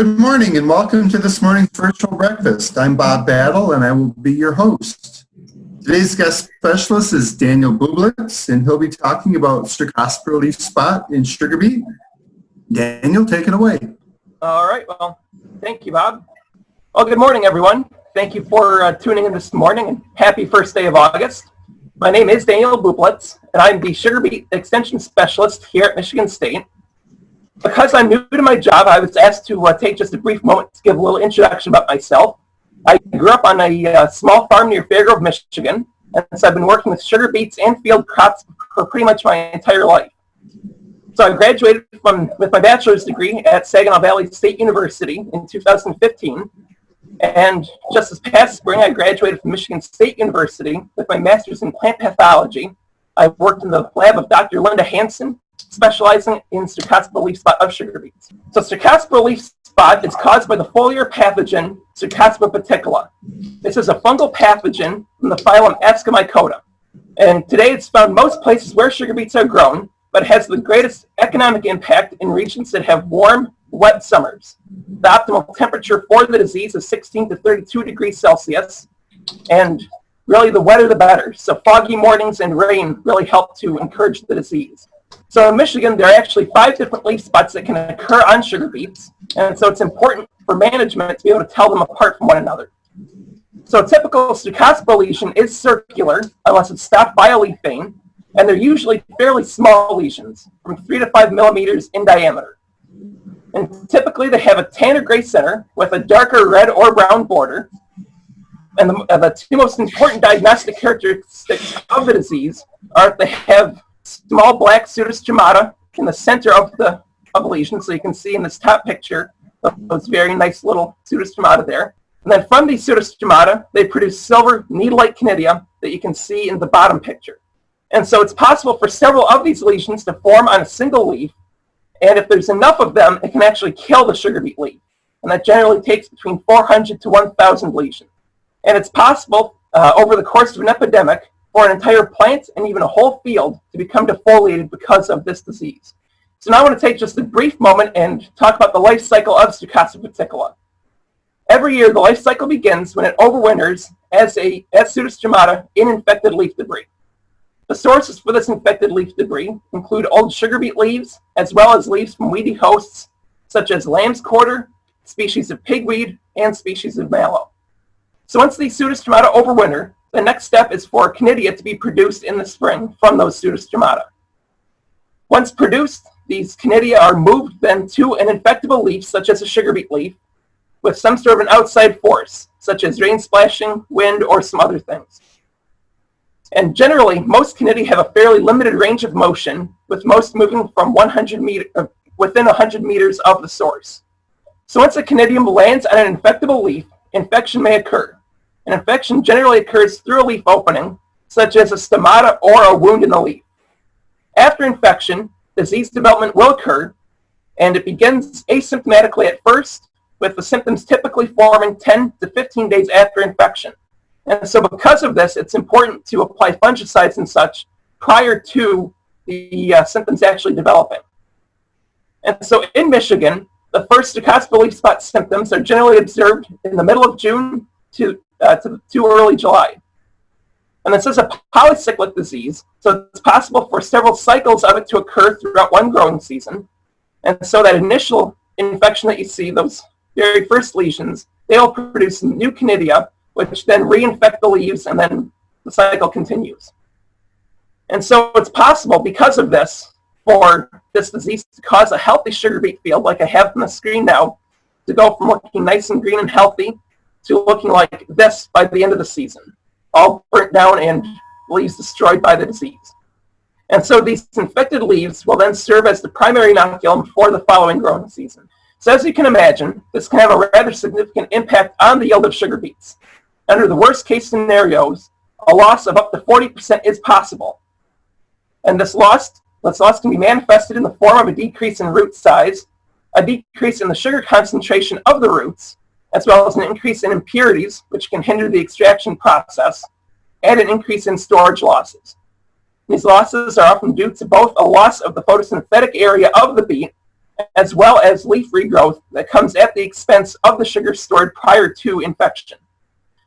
Good morning and welcome to this morning's virtual breakfast. I'm Bob Battle and I will be your host. Today's guest specialist is Daniel Bublitz and he'll be talking about Cercospora leaf spot in sugar beet. Daniel, take it away. All right, well, thank you, Bob. Well, good morning, everyone. Thank you for tuning in this morning and happy first day of August. My name is Daniel Bublitz and I'm the sugar beet extension specialist here at Michigan State. Because I'm new to my job, I was asked to take just a brief moment to give a little introduction about myself. I grew up on a small farm near Fairgrove, Michigan, and so I've been working with sugar beets and field crops for pretty much my entire life. So I graduated with my bachelor's degree at Saginaw Valley State University in 2015, and just this past spring I graduated from Michigan State University with my master's in plant pathology. I've worked in the lab of Dr. Linda Hansen, specializing in Cercospora leaf spot of sugar beets. So Cercospora leaf spot is caused by the foliar pathogen Cercospora peticula. This is a fungal pathogen from the phylum Ascomycota. And today it's found most places where sugar beets are grown, but it has the greatest economic impact in regions that have warm, wet summers. The optimal temperature for the disease is 16 to 32 degrees Celsius, and really the wetter the better. So foggy mornings and rain really help to encourage the disease. So in Michigan, there are actually 5 different leaf spots that can occur on sugar beets, and so it's important for management to be able to tell them apart from one another. So a typical Cercospora lesion is circular, unless it's stopped by a leaf vein, and they're usually fairly small lesions, from 3 to 5 millimeters in diameter. And typically they have a tan or gray center with a darker red or brown border. And the two most important diagnostic characteristics of the disease are that they have small black pseudostomata in the center of the lesion. So you can see in this top picture those very nice little pseudostomata there. And then from these pseudostomata, they produce silver needle-like conidia that you can see in the bottom picture. And so it's possible for several of these lesions to form on a single leaf. And if there's enough of them, it can actually kill the sugar beet leaf. And that generally takes between 400 to 1,000 lesions. And it's possible over the course of an epidemic for an entire plant and even a whole field to become defoliated because of this disease. So now I want to take just a brief moment and talk about the life cycle of Cercospora peticula. Every year, the life cycle begins when it overwinters as pseudostomata in infected leaf debris. The sources for this infected leaf debris include old sugar beet leaves, as well as leaves from weedy hosts, such as lamb's quarter, species of pigweed, and species of mallow. So once these pseudostomata overwinter, the next step is for conidia to be produced in the spring from those pseudostomata. Once produced, these conidia are moved then to an infectable leaf, such as a sugar beet leaf, with some sort of an outside force, such as rain splashing, wind, or some other things. And generally, most conidia have a fairly limited range of motion, with most moving from within 100 meters of the source. So once a conidium lands on an infectable leaf, infection may occur. An infection generally occurs through a leaf opening, such as a stomata or a wound in the leaf. After infection, disease development will occur, and it begins asymptomatically at first, with the symptoms typically forming 10 to 15 days after infection. And so because of this, it's important to apply fungicides and such prior to the symptoms actually developing. And so in Michigan, the first Cercospora leaf spot symptoms are generally observed in the middle of June to early July. And this is a polycyclic disease, so it's possible for several cycles of it to occur throughout one growing season. And so that initial infection that you see, those very first lesions, they'll produce new conidia, which then reinfect the leaves, and then the cycle continues. And so it's possible, because of this, for this disease to cause a healthy sugar beet field, like I have on the screen now, to go from looking nice and green and healthy to looking like this by the end of the season, all burnt down and leaves destroyed by the disease. And so these infected leaves will then serve as the primary inoculum for the following growing season. So as you can imagine, this can have a rather significant impact on the yield of sugar beets. Under the worst case scenarios, a loss of up to 40% is possible. And this loss can be manifested in the form of a decrease in root size, a decrease in the sugar concentration of the roots, as well as an increase in impurities, which can hinder the extraction process, and an increase in storage losses. These losses are often due to both a loss of the photosynthetic area of the beet, as well as leaf regrowth that comes at the expense of the sugar stored prior to infection.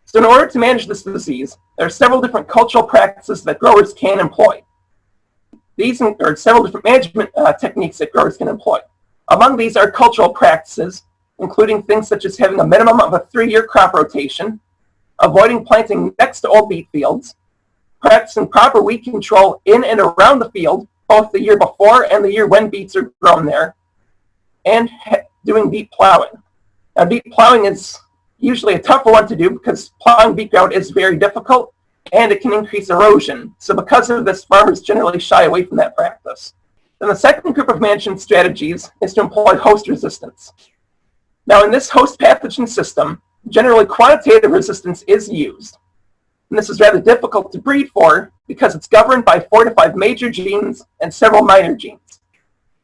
So in order to manage this disease, there are several different cultural practices that growers can employ. These are several different management techniques that growers can employ. Among these are cultural practices, including things such as having a minimum of a 3-year crop rotation, avoiding planting next to old beet fields, practicing proper weed control in and around the field, both the year before and the year when beets are grown there, and doing beet plowing. Now, beet plowing is usually a tougher one to do because plowing beet ground is very difficult and it can increase erosion. So because of this, farmers generally shy away from that practice. Then the second group of management strategies is to employ host resistance. Now, in this host pathogen system, generally quantitative resistance is used. And this is rather difficult to breed for because it's governed by 4 to 5 major genes and several minor genes.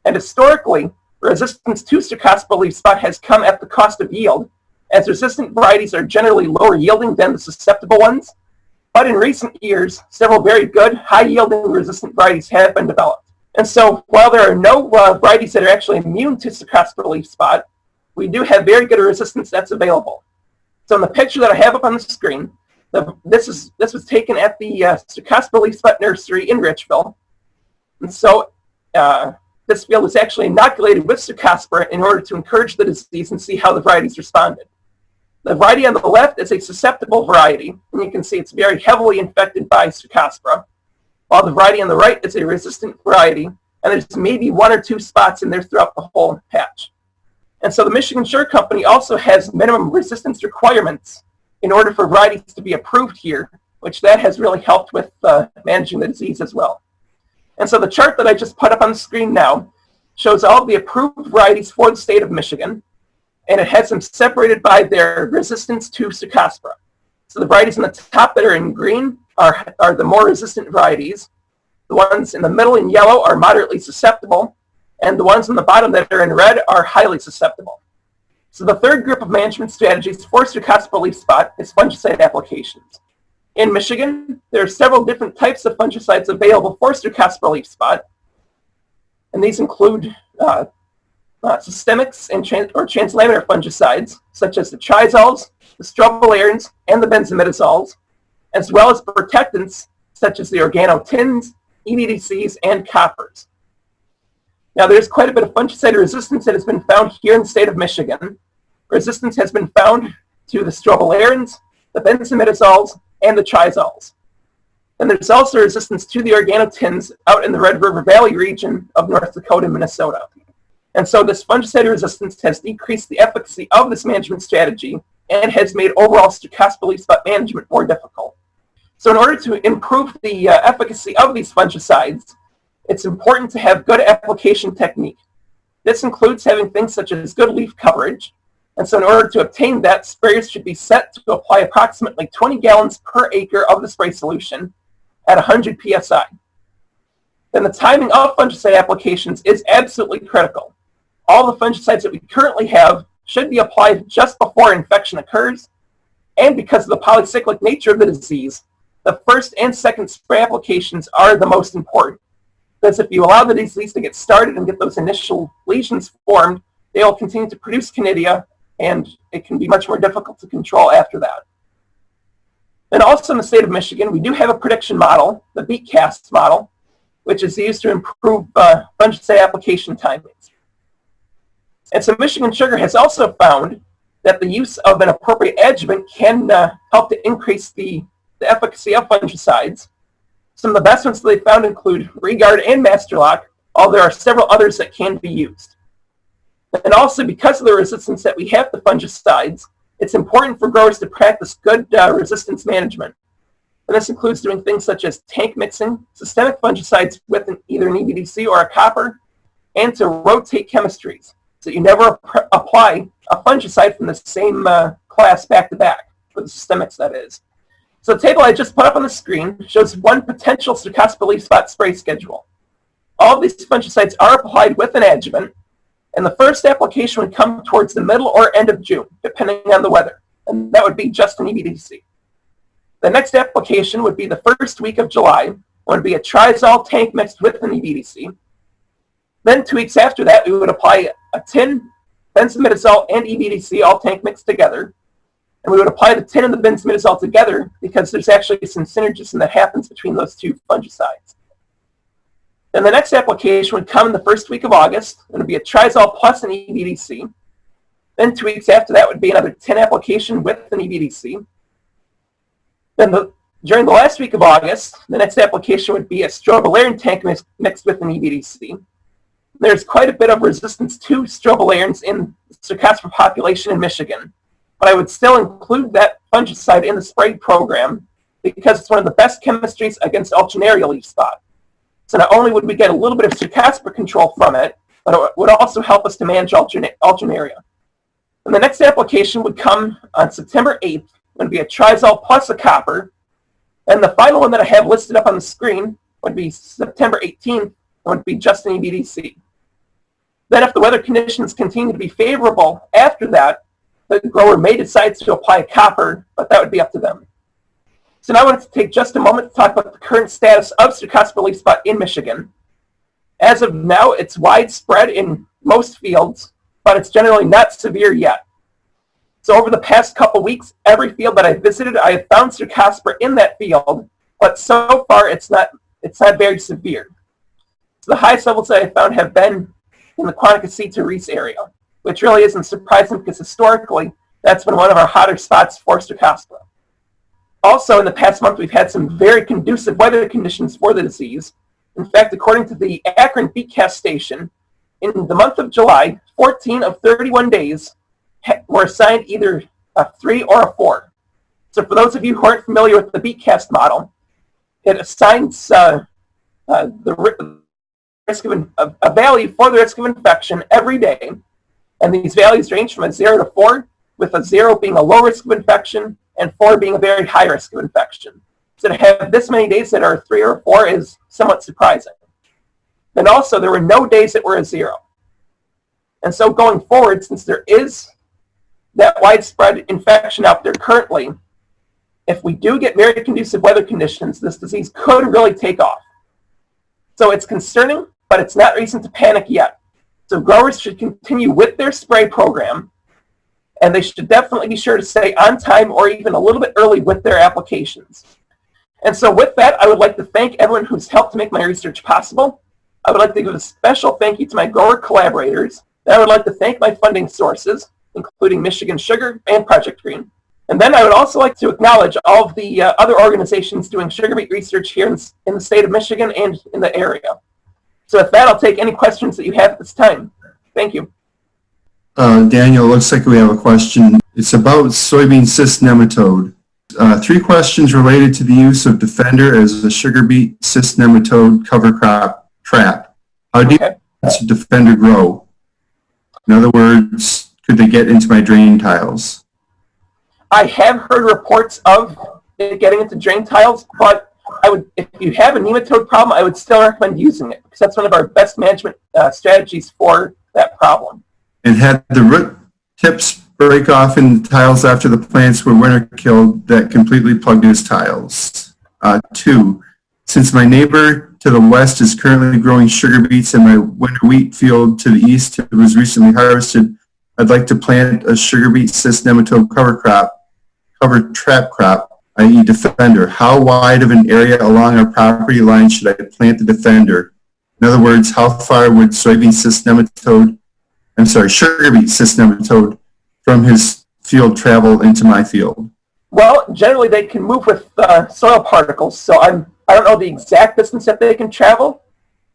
And historically, resistance to Cercospora leaf spot has come at the cost of yield, as resistant varieties are generally lower yielding than the susceptible ones. But in recent years, several very good, high-yielding resistant varieties have been developed. And so, while there are no varieties that are actually immune to Cercospora leaf spot, we do have very good resistance that's available. So in the picture that I have up on the screen, this was taken at the Cercospora leaf spot nursery in Richville. And so this field was actually inoculated with Cercospora in order to encourage the disease and see how the varieties responded. The variety on the left is a susceptible variety, and you can see it's very heavily infected by Cercospora, while the variety on the right is a resistant variety, and there's maybe 1 or 2 spots in there throughout the whole patch. And so the Michigan Sugar Company also has minimum resistance requirements in order for varieties to be approved here, which that has really helped with managing the disease as well. And so the chart that I just put up on the screen now shows all of the approved varieties for the state of Michigan, and it has them separated by their resistance to Cercospora. So the varieties in the top that are in green are the more resistant varieties. The ones in the middle in yellow are moderately susceptible, and the ones on the bottom that are in red are highly susceptible. So the third group of management strategies for Cercospora leaf spot is fungicide applications. In Michigan, there are several different types of fungicides available for Cercospora leaf spot, and these include systemics and translaminar fungicides, such as the triazoles, the strobilurins, and the benzimidazoles, as well as protectants, such as the organotins, EDDCs, and coppers. Now, there's quite a bit of fungicide resistance that has been found here in the state of Michigan. Resistance has been found to the strobilurins, the benzimidazoles, and the triazoles. And there's also resistance to the organotins out in the Red River Valley region of North Dakota and Minnesota. And so this fungicide resistance has decreased the efficacy of this management strategy and has made overall Cercospora leaf spot management more difficult. So in order to improve the efficacy of these fungicides, it's important to have good application technique. This includes having things such as good leaf coverage. And so in order to obtain that, sprayers should be set to apply approximately 20 gallons per acre of the spray solution at 100 psi. Then the timing of fungicide applications is absolutely critical. All the fungicides that we currently have should be applied just before infection occurs, and because of the polycyclic nature of the disease, the first and second spray applications are the most important. Because if you allow the disease to get started and get those initial lesions formed, they will continue to produce canidia, and it can be much more difficult to control after that. And also in the state of Michigan, we do have a prediction model, the beet casts model, which is used to improve fungicide application timings. And so Michigan Sugar has also found that the use of an appropriate adjuvant can help to increase the efficacy of fungicides. Some of the best ones that they found include Regard and Masterlock, although there are several others that can be used. And also, because of the resistance that we have to fungicides, it's important for growers to practice good resistance management. And this includes doing things such as tank mixing, systemic fungicides with either an EDDC or a copper, and to rotate chemistries, so you never apply a fungicide from the same class back to back, for the systemics that is. So the table I just put up on the screen shows one potential Cercospora leaf spot spray schedule. All of these fungicides are applied with an adjuvant, and the first application would come towards the middle or end of June, depending on the weather, and that would be just an EDDC. The next application would be the first week of July, when it would be a triazole tank mixed with an EDDC. Then 2 weeks after that, we would apply a tin, benzimidazole, and EBDC, all tank mixed together. And we would apply the tin and the benzimidazole together because there's actually some synergism that happens between those two fungicides. Then the next application would come in the first week of August. It would be a trizol plus an EBDC. Then 2 weeks after that would be another tin application with an EBDC. Then during the last week of August, the next application would be a strobilurine tank mixed with an EBDC. There's quite a bit of resistance to strobilurins in the Cercospora population in Michigan, but I would still include that fungicide in the spray program because it's one of the best chemistries against alternaria leaf spot. So not only would we get a little bit of Cercospora control from it, but it would also help us to manage alternaria. And the next application would come on September 8th. It would be a trizol plus a copper. And the final one that I have listed up on the screen would be September 18th. It would be just an EBDC. Then if the weather conditions continue to be favorable after that, the grower may decide to apply a copper, but that would be up to them. So now I wanted to take just a moment to talk about the current status of Cercospora leaf spot in Michigan. As of now, it's widespread in most fields, but it's generally not severe yet. So over the past couple weeks, every field that I visited, I have found Cercospora in that field, but so far it's not very severe. So the highest levels that I found have been in the Quantico to Reese area, which really isn't surprising because historically, that's been one of our hotter spots for Cercospora. Also, in the past month, we've had some very conducive weather conditions for the disease. In fact, according to the Akron Beatcast station, in the month of July, 14 of 31 days were assigned either a 3 or a 4. So for those of you who aren't familiar with the Beatcast model, it assigns the risk of a value for the risk of infection every day. And these values range from a 0 to 4, with a 0 being a low risk of infection and 4 being a very high risk of infection. So to have this many days that are a 3 or a 4 is somewhat surprising. And also, there were no days that were a 0. And so going forward, since there is that widespread infection out there currently, if we do get very conducive weather conditions, this disease could really take off. So it's concerning, but it's not reason to panic yet. So growers should continue with their spray program, and they should definitely be sure to stay on time or even a little bit early with their applications. And so with that, I would like to thank everyone who's helped to make my research possible. I would like to give a special thank you to my grower collaborators. And I would like to thank my funding sources, including Michigan Sugar and Project Green. And then I would also like to acknowledge all of the other organizations doing sugar beet research here in the state of Michigan and in the area. So with that, I'll take any questions that you have at this time. Thank you. Daniel, looks like we have a question. It's about soybean cyst nematode. 3 questions related to the use of Defender as a sugar beet cyst nematode cover crop trap. How do you let Defender grow? In other words, could they get into my drain tiles? I have heard reports of it getting into drain tiles, but if you have a nematode problem, I would still recommend using it because that's one of our best management strategies for that problem. And had the root tips break off in the tiles after the plants were winter killed that completely plugged his tiles? 2, since my neighbor to the west is currently growing sugar beets and my winter wheat field to the east was recently harvested, I'd like to plant a sugar beet cyst nematode cover trap crop, i.e. Defender. How wide of an area along our property line should I plant the Defender? In other words, how far would sugar beet cyst nematode from his field travel into my field? Well, generally they can move with soil particles, so I don't know the exact distance that they can travel,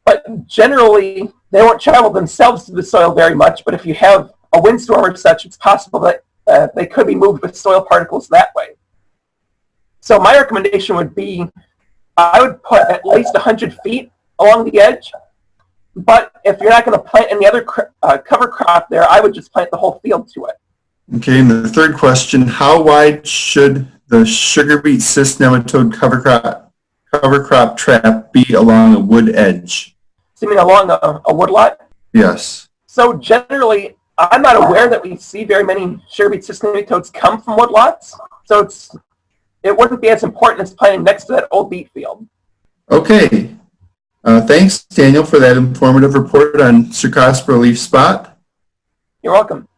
but generally they won't travel themselves to the soil very much, but if you have a windstorm or such, it's possible that they could be moved with soil particles that way. So my recommendation would be, I would put at least 100 feet along the edge, but if you're not going to plant any other cover crop there, I would just plant the whole field to it. Okay, and the third question, how wide should the sugar beet cyst nematode cover crop trap be along a wood edge? So you mean along a wood lot? Yes. So generally, I'm not aware that we see very many sugar beet cyst nematodes come from wood lots, so it wouldn't be as important as planting next to that old beet field. Okay. Thanks, Daniel, for that informative report on Cercospora leaf spot. You're welcome.